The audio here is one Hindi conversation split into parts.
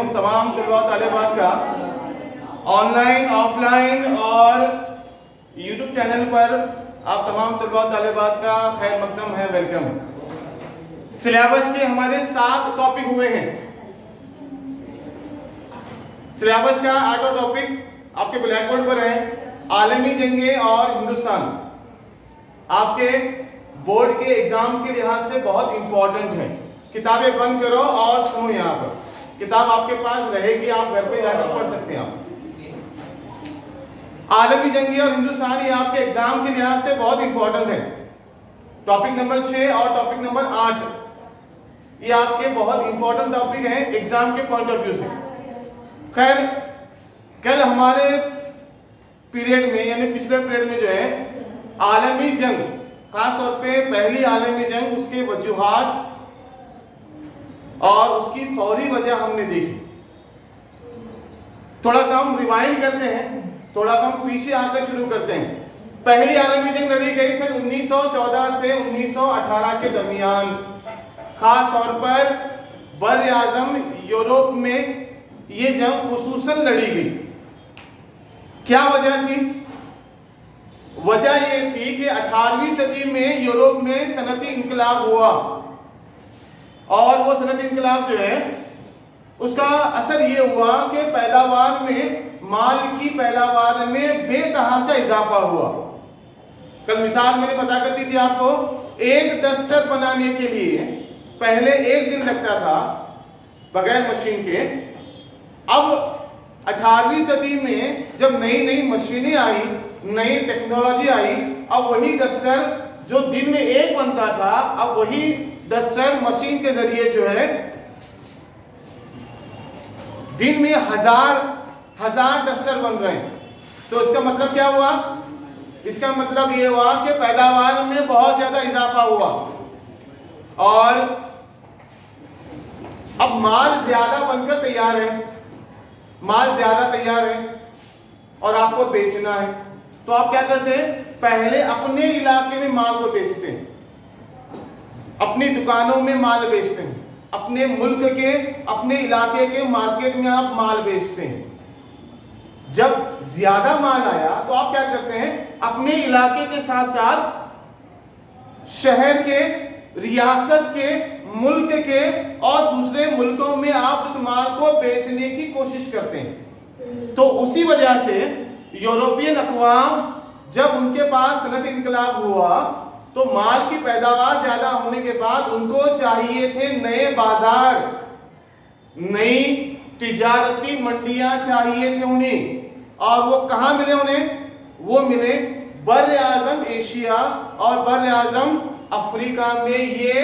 तमाम तलबा तालिबात का ऑनलाइन ऑफलाइन और यूट्यूब चैनल पर आप तमाम तलबा तालिबात का खैर मकदम है, वेलकम। सिलेबस के हमारे 7 टॉपिक हुए हैं। सिलेबस का 8वां टॉपिक आपके ब्लैक बोर्ड पर है, आलमी जंगे और हिंदुस्तान। आपके बोर्ड के एग्जाम के लिहाज से बहुत इंपॉर्टेंट है। किताबें बंद करो और सुनो, यहाँ पर किताब आपके पास रहेगी, आप घर पे जाकर पढ़ सकते हैं। आप आलमी जंगी और हिंदुस्तान ये आपके एग्जाम के लिहाज से बहुत इंपॉर्टेंट है। टॉपिक नंबर 6 और टॉपिक नंबर 8 ये आपके बहुत इंपॉर्टेंट टॉपिक हैं एग्जाम के पॉइंट ऑफ व्यू से। खैर, कल हमारे पीरियड में यानी पिछले पीरियड में जो है आलमी जंग, खास तौर पे पहली आलमी जंग, उसके वजूहात और उसकी फौरी वजह हमने देखी। थोड़ा सा हम रिवाइंड करते हैं, थोड़ा सा हम पीछे आकर शुरू करते हैं। पहली आलमी जंग लड़ी गई सन 1914 से 1918 के दरमियान। खास तौर पर बर आजम यूरोप में ये जंग खुसूसन लड़ी गई। क्या वजह थी? वजह ये थी कि 18वीं सदी में यूरोप में सनती इंकलाब हुआ और वो सनती इंकलाब जो है उसका असर ये हुआ कि पैदावार में, माल की पैदावार में बेतहाशा इजाफा हुआ। कल मिसाल मैंने बता कर दी थी आपको, एक डस्टर बनाने के लिए पहले 1 दिन लगता था बगैर मशीन के। अब 18वीं सदी में जब नई नई मशीनें आई, नई टेक्नोलॉजी आई, अब वही डस्टर जो दिन में 1 बनता था, अब वही डस्टर मशीन के जरिए जो है दिन में हजार डस्टर बन रहे हैं। तो इसका मतलब क्या हुआ? इसका मतलब ये हुआ कि पैदावार में बहुत ज्यादा इजाफा हुआ और अब माल ज्यादा बनकर तैयार है, माल ज्यादा तैयार है और आपको बेचना है। तो आप क्या करते हैं? पहले अपने इलाके में माल को बेचते हैं, अपनी दुकानों में माल बेचते हैं, अपने मुल्क के, अपने इलाके के मार्केट में आप माल बेचते हैं। जब ज्यादा माल आया तो आप क्या करते हैं? अपने इलाके के साथ साथ शहर के, रियासत के, मुल्क के और दूसरे मुल्कों में आप उस माल को बेचने की कोशिश करते हैं। तो उसी वजह से यूरोपियन अक़वाम जब उनके पास सनत इनकलाब हुआ तो माल की पैदावार ज्यादा होने के बाद उनको चाहिए थे नए बाजार, नई तिजारती मंडियां चाहिए थे उन्हें। और वो कहां मिले उन्हें? वो मिले बर आजम एशिया और बर आजम अफ्रीका में। ये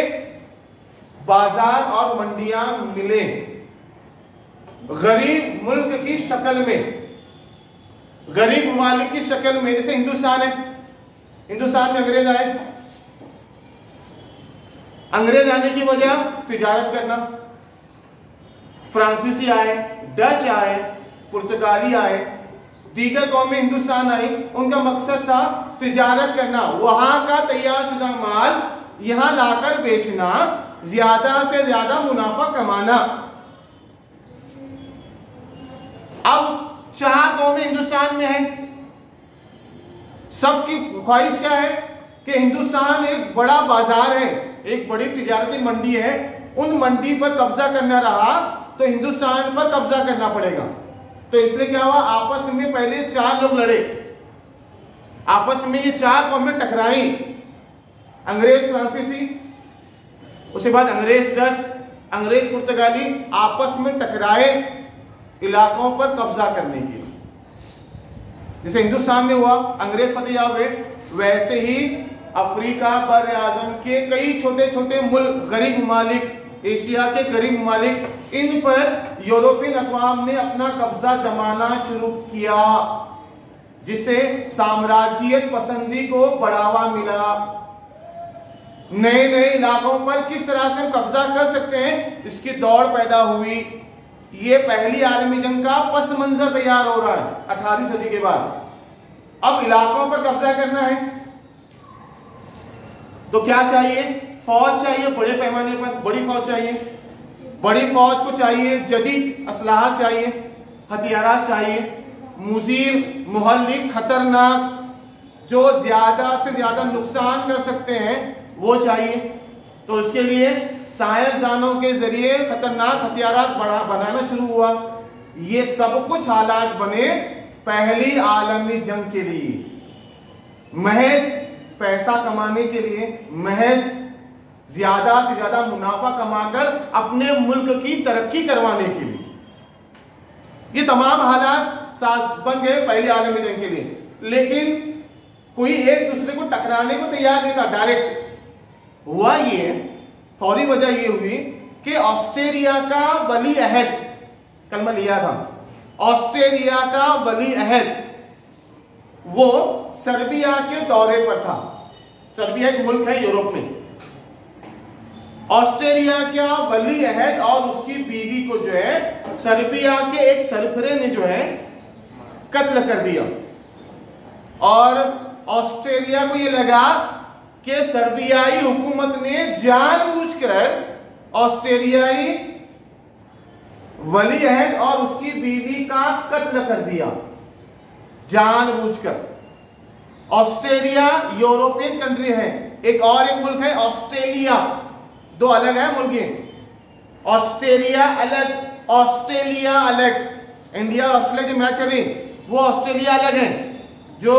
बाजार और मंडियां मिले गरीब मुल्क की शक्ल में, गरीब ममालिक की शक्ल में। जैसे हिंदुस्तान है, हिंदुस्तान में अंग्रेज आए, अंग्रेज आने की वजह तिजारत करना। फ्रांसीसी आए, डच आए, पुर्तगाली आए, दीगर कौमें हिंदुस्तान आई, उनका मकसद था तिजारत करना, वहां का तैयार शुदा माल यहां लाकर बेचना, ज्यादा से ज्यादा मुनाफा कमाना। अब 4 कौमें हिंदुस्तान में हैं, सबकी ख्वाहिश क्या है कि हिंदुस्तान एक बड़ा बाजार है, एक बड़ी तिजारती मंडी है, उन मंडी पर कब्जा करना रहा तो हिंदुस्तान पर कब्जा करना पड़ेगा। तो इसलिए क्या हुआ? आपस में पहले 4 लोग लड़े, आपस में ये 4 कौमें टकराई, अंग्रेज फ्रांसीसी, उसके बाद अंग्रेज डच, अंग्रेज पुर्तगाली आपस में टकराए इलाकों पर कब्जा करने के लिए। जैसे हिंदुस्तान में हुआ, अंग्रेज फतेह हुए, वैसे ही अफ्रीका बर आजम के कई छोटे छोटे मुल्क, गरीब ममालिक, एशिया के गरीब ममालिक, इन पर यूरोपियन अक़वाम ने अपना कब्जा जमाना शुरू किया, जिससे साम्राज्यियत पसंदी को बढ़ावा मिला। नए नए इलाकों पर किस तरह से हम कब्जा कर सकते हैं, इसकी दौड़ पैदा हुई। ये पहली आलमी जंग का पस मंजर तैयार हो रहा है 18वीं सदी के बाद। अब इलाकों पर कब्जा करना है तो क्या चाहिए? फौज चाहिए, बड़े पैमाने पर बड़ी फौज चाहिए। बड़ी फौज को चाहिए जदीद असलाह चाहिए, हथियार चाहिए, मुजीर मुहल्लिक खतरनाक जो ज्यादा से ज्यादा नुकसान कर सकते हैं वो चाहिए। तो इसके लिए साइंसदानों के जरिए खतरनाक हथियार बनाना शुरू हुआ। ये सब कुछ हालात बने पहली आलमी जंग के लिए, महज पैसा कमाने के लिए, महज ज्यादा से ज्यादा मुनाफा कमाकर अपने मुल्क की तरक्की करवाने के लिए। ये तमाम हालात बन गए पहली आलमी जंग के लिए। लेकिन कोई एक दूसरे को टकराने को तैयार नहीं था डायरेक्ट। हुआ ये, फौरी वजह ये हुई कि ऑस्ट्रेलिया का वली अहद, कल मैं लिया था, ऑस्ट्रेलिया का वली अहद वो सर्बिया के दौरे पर था। सर्बिया एक मुल्क है यूरोप में। ऑस्ट्रेलिया का वली अहद और उसकी बीवी को जो है सर्बिया के एक सरफरे ने जो है कत्ल कर दिया। और ऑस्ट्रेलिया को यह लगा कि सर्बियाई हुकूमत ने जानबूझकर ऑस्ट्रेलियाई वली अहद और उसकी बीवी का कत्ल कर दिया, जानबूझकर। ऑस्ट्रेलिया यूरोपियन कंट्री है, एक और एक मुल्क है ऑस्ट्रेलिया, दो अलग है मुल्क। ऑस्ट्रेलिया अलग, ऑस्ट्रेलिया अलग। इंडिया और ऑस्ट्रेलिया की मैच चल रही, वो ऑस्ट्रेलिया अलग है जो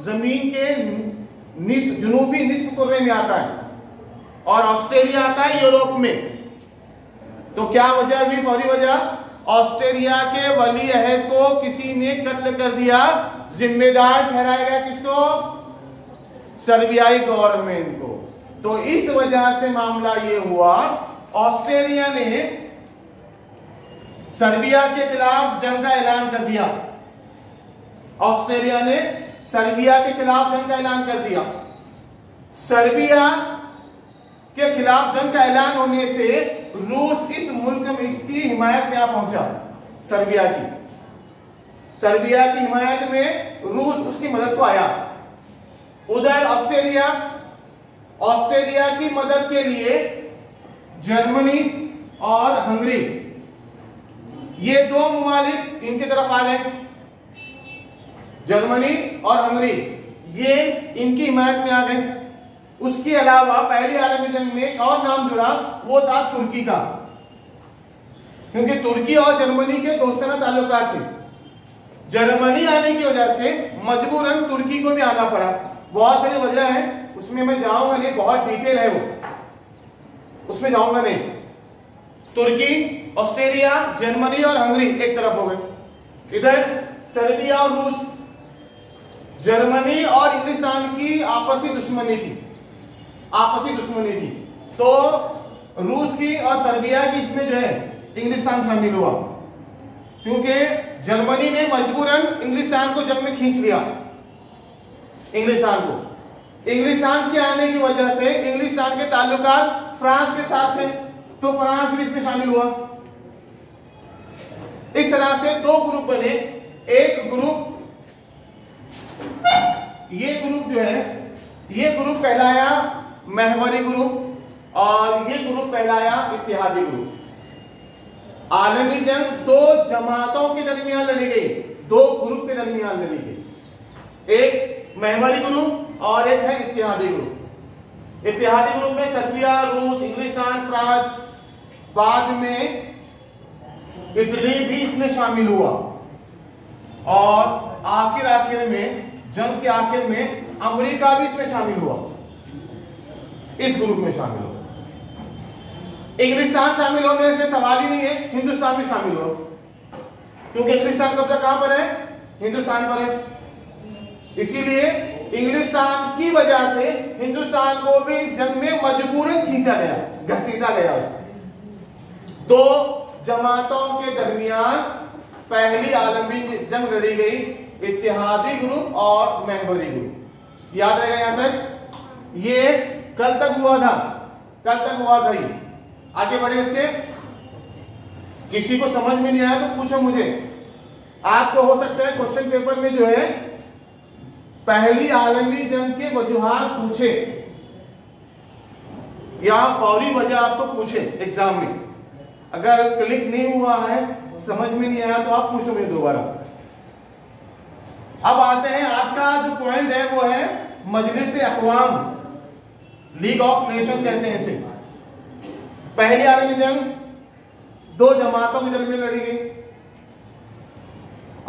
जमीन के जुनूबी निस्फ कुर्रे में आता है, और ऑस्ट्रेलिया आता है यूरोप में। तो क्या वजह हुई? फौरी वजह, ऑस्ट्रेलिया के वली अहद को किसी ने कत्ल कर दिया। जिम्मेदार ठहराया गया किसको? सर्बियाई गवर्नमेंट को। तो इस वजह से मामला ये हुआ, ऑस्ट्रेलिया ने सर्बिया के खिलाफ जंग का ऐलान कर दिया। ऑस्ट्रेलिया ने सर्बिया के खिलाफ जंग का ऐलान कर दिया। सर्बिया के खिलाफ जंग का ऐलान होने से रूस इस मुल्क में इसकी हिमायत में आ पहुंचा। सर्बिया की हिमायत में रूस उसकी मदद को आया। उधर ऑस्ट्रेलिया की मदद के लिए जर्मनी और हंगरी, ये दो ममालिक इनकी तरफ आ गए। जर्मनी और हंगरी ये इनकी हिमायत में आ गए। उसके अलावा पहली आलमी जंग में एक और नाम जुड़ा, वो था तुर्की का, क्योंकि तुर्की और जर्मनी के दोस्ताना ताल्लुकात थे। जर्मनी आने की वजह से मजबूरन तुर्की को भी आना पड़ा। बहुत सारी वजह है, उसमें मैं जाऊंगा नहीं, बहुत डिटेल है वो, उसमें जाऊंगा नहीं। तुर्की, ऑस्ट्रेलिया, जर्मनी और हंगरी एक तरफ हो गए। इधर सर्बिया और रूस, जर्मनी और इंग्लिस्तान की आपसी दुश्मनी थी। तो रूस की और सर्बिया की इसमें जो है इंग्लिस्तान शामिल हुआ, क्योंकि जर्मनी ने मजबूरन इंग्लिस्तान को जंग में खींच लिया। इंग्लिस्तान के आने की वजह से इंग्लिस्तान के ताल्लुकात फ्रांस के साथ हैं, तो फ्रांस भी इसमें शामिल हुआ। इस तरह से दो ग्रुप बने। एक ग्रुप, ये ग्रुप जो है, ये ग्रुप कहलाया महवरी ग्रुप और ये ग्रुप कहलाया इत्तेहादी ग्रुप। आलमी जंग दो जमातों के दरमियान लड़ी गई, दो ग्रुप के दरमियान लड़ी गई। एक महवरी ग्रुप और एक है इत्तेहादी ग्रुप। इत्तेहादी ग्रुप में सर्बिया, रूस, इंग्लिस्तान, फ्रांस, बाद में इटली भी इसमें शामिल हुआ, और आखिर में जंग के आखिर में अमेरिका भी इसमें शामिल हुआ, इस ग्रुप में शामिल हुआ। इंग्लिस्तान शामिल होने से सवाल ही नहीं है, हिंदुस्तान भी शामिल हुआ, क्योंकि इंग्लिस्तान कब्जा कहां पर है? हिंदुस्तान पर है। इसीलिए इंग्लिस्तान की वजह से हिंदुस्तान को भी इस जंग में मजबूरन खींचा गया, घसीटा गया उसको। दो जमातों के दरमियान पहली आलमी जंग लड़ी गई, इत्तेहादी ग्रुप और महवरी ग्रुप। याद रहेगा यहां तक? ये कल तक हुआ था ये। आगे बढ़े इसके। किसी को समझ में नहीं आया तो पूछो मुझे। आपको हो सकता है क्वेश्चन पेपर में जो है पहली आलमी जंग के वजूहात पूछे, या फौरी वजह आपको पूछे एग्जाम में, अगर क्लिक नहीं हुआ है, समझ में नहीं आया, तो आप पूछो मुझे दोबारा। अब आते हैं, आज का जो पॉइंट है वो है मजलिस अक़वाम, लीग ऑफ नेशन कहते हैं इसे। पहली आलमी जंग दो जमातों के दरमियान लड़ी गई।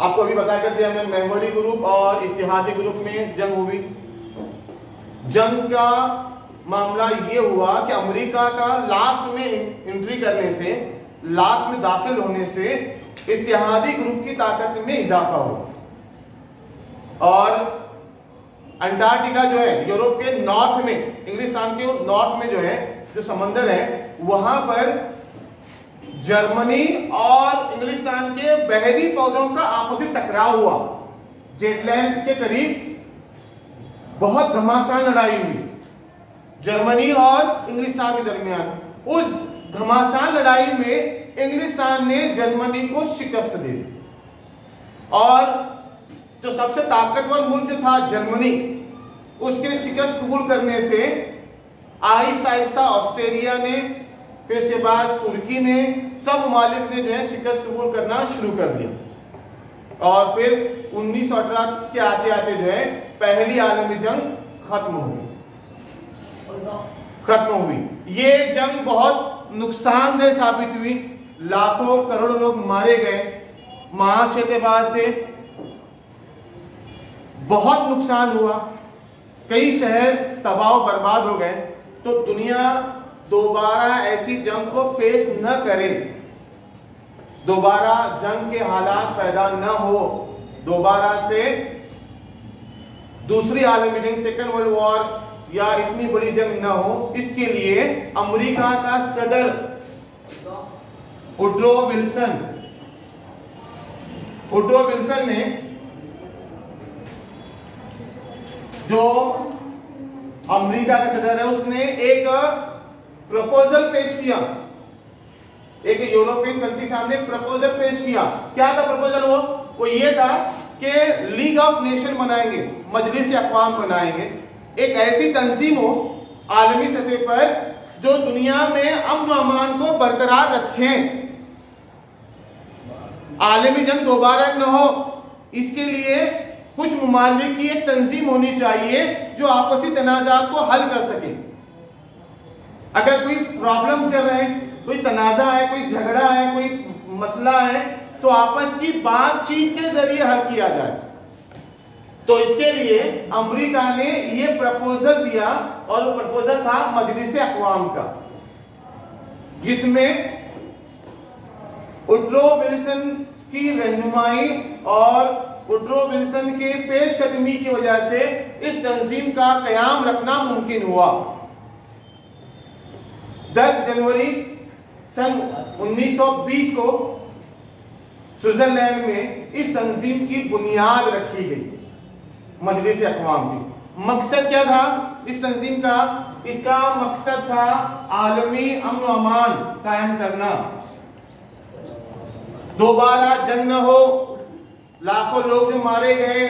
आपको अभी बता कर दिया मैं, मेहवरी ग्रुप और इत्तेहादी ग्रुप में जंग हुई। जंग का मामला ये हुआ कि अमेरिका का लास्ट में एंट्री करने से, लास्ट में दाखिल होने से इत्तेहादी ग्रुप की ताकत में इजाफा हुआ। और अंटार्कटिका जो है यूरोप के नॉर्थ में, इंग्लिस्तान के नॉर्थ में जो है, जो समंदर है, वहां पर जर्मनी और इंग्लिस्तान के बहरी फौजों का आपस में टकराव हुआ। जेटलैंड के करीब बहुत घमासान लड़ाई हुई जर्मनी और इंग्लिस्तान के दरमियान। उस घमासान लड़ाई में इंग्लिस्तान ने जर्मनी को शिकस्त दे दी और जो सबसे ताकतवर मुल्क जो था जर्मनी, उसके शिकस्त कबूल करने से आहिस्ता आहिस्ता ऑस्ट्रेलिया ने, फिर उसके बाद तुर्की ने, सब ममालिक ने जो है शिकस्त कबूल करना शुरू कर दिया। और फिर 1918 के आते आते जो है पहली आलमी जंग खत्म हुई। ये जंग बहुत नुकसानदेह साबित हुई। लाखों करोड़ों लोग मारे गए, माश एतबार से बहुत नुकसान हुआ, कई शहर तबाह बर्बाद हो गए। तो दुनिया दोबारा ऐसी जंग को फेस न करे, दोबारा जंग के हालात पैदा न हो, दोबारा से दूसरी आलमी जंग, सेकेंड वर्ल्ड वॉर या इतनी बड़ी जंग न हो, इसके लिए अमेरिका का सदर वुडरो विल्सन ने, जो अमेरिका का सदर है, उसने एक प्रपोजल पेश किया, एक यूरोपियन कंट्री सामने एक प्रपोजल पेश किया। क्या था प्रपोजल? वो ये था कि लीग ऑफ नेशन बनाएंगे, मजलिस अक़वाम बनाएंगे, एक ऐसी तंजीम हो आलमी सतह पर जो दुनिया में अमन व अमान को बरकरार रखें, आलमी जंग दोबारा न हो। इसके लिए कुछ ममालिक की एक तंजीम होनी चाहिए जो आपसी तनाज़ात को हल कर सके। अगर कोई प्रॉब्लम चल रहा है, कोई तनाज़ा है, कोई झगड़ा है, कोई मसला है, तो आपस की बातचीत के जरिए हल किया जाए। तो इसके लिए अमेरिका ने यह प्रपोजल दिया और वो प्रपोजल था मजलिस अक़वाम का, जिसमें वुडरो विल्सन की रहनुमाई और वुडरो विल्सन के पेशकदमी की वजह से इस तंजीम का क़याम रखना मुमकिन हुआ। 10 जनवरी सन 1920 को स्विट्जरलैंड में इस तंजीम की बुनियाद रखी गई, मजलिस अक़वाम की। मकसद क्या था इस तंजीम का? इसका मकसद था आलमी अमन व अमान कायम करना, दोबारा जंग न हो, लाखों लोग जो मारे गए,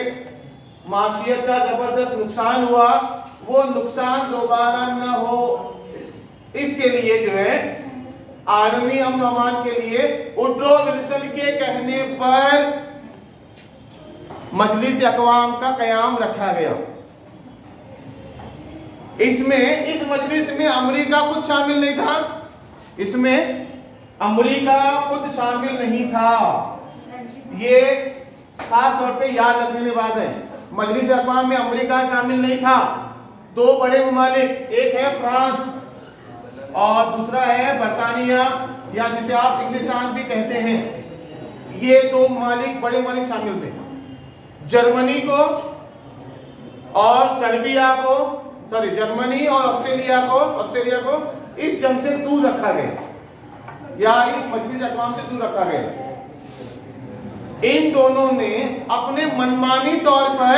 माशियत का जबरदस्त नुकसान हुआ, वो नुकसान दोबारा न हो। इसके लिए जो है आलमी अमन व अमान के लिए वुडरो विल्सन के कहने पर मजलिस अक़वाम का क़याम रखा गया। इस मजलिस में अमेरिका खुद शामिल नहीं था, इसमें अमेरिका खुद शामिल नहीं था। ये खास तौर पे याद रखने की बात है। मजलिस अक़वाम में अमेरिका शामिल नहीं था। दो बड़े ममालिक, एक है फ्रांस और दूसरा है बरतानिया, या जिसे आप इंग्लिस्तान भी कहते हैं। ये दो ममालिक, बड़े ममालिक शामिल थे। जर्मनी को और सर्बिया को, जर्मनी और ऑस्ट्रेलिया को इस जंग से दूर रखा गया या इस मजलिस अक़वाम से दूर रखा गया। इन दोनों ने अपने मनमानी तौर पर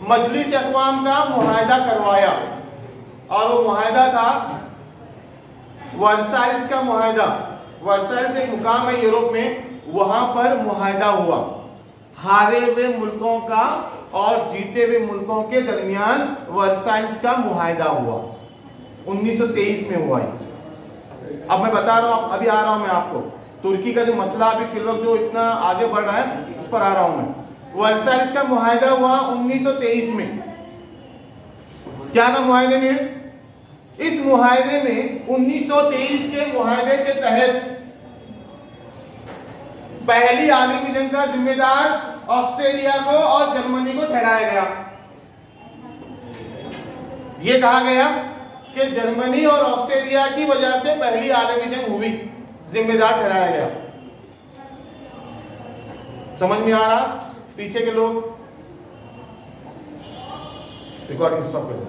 मजलिस अक़वाम का मुआहदा करवाया और वो मुआहदा था वर्साइल्स का मुआहदा। वर्साइल्स एक मुकाम है यूरोप में, वहां पर मुआहदा हुआ। हारे हुए मुल्कों का और जीते हुए मुल्कों के दरमियान वर्साइल्स का मुआहदा हुआ, 1923 में हुआ। अब मैं बता रहा हूं, अभी आ रहा हूं मैं आपको तुर्की का जो मसला अभी फिलवक्त जो इतना आगे बढ़ रहा है उस पर आ रहा हूं मैं। वर्साइल्स का मुआहदा हुआ 1923 में। क्या नाम मुआहदे में? इस मुआहदे में 1923 के मुआहदे के तहत पहली आलमी जंग का जिम्मेदार ऑस्ट्रेलिया को और जर्मनी को ठहराया गया। यह कहा गया कि जर्मनी और ऑस्ट्रेलिया की वजह से पहली आलमी जंग हुई, जिम्मेदार ठहराया गया। समझ में आ रहा? पीछे के लोग रिकॉर्डिंग स्टॉप कर दो।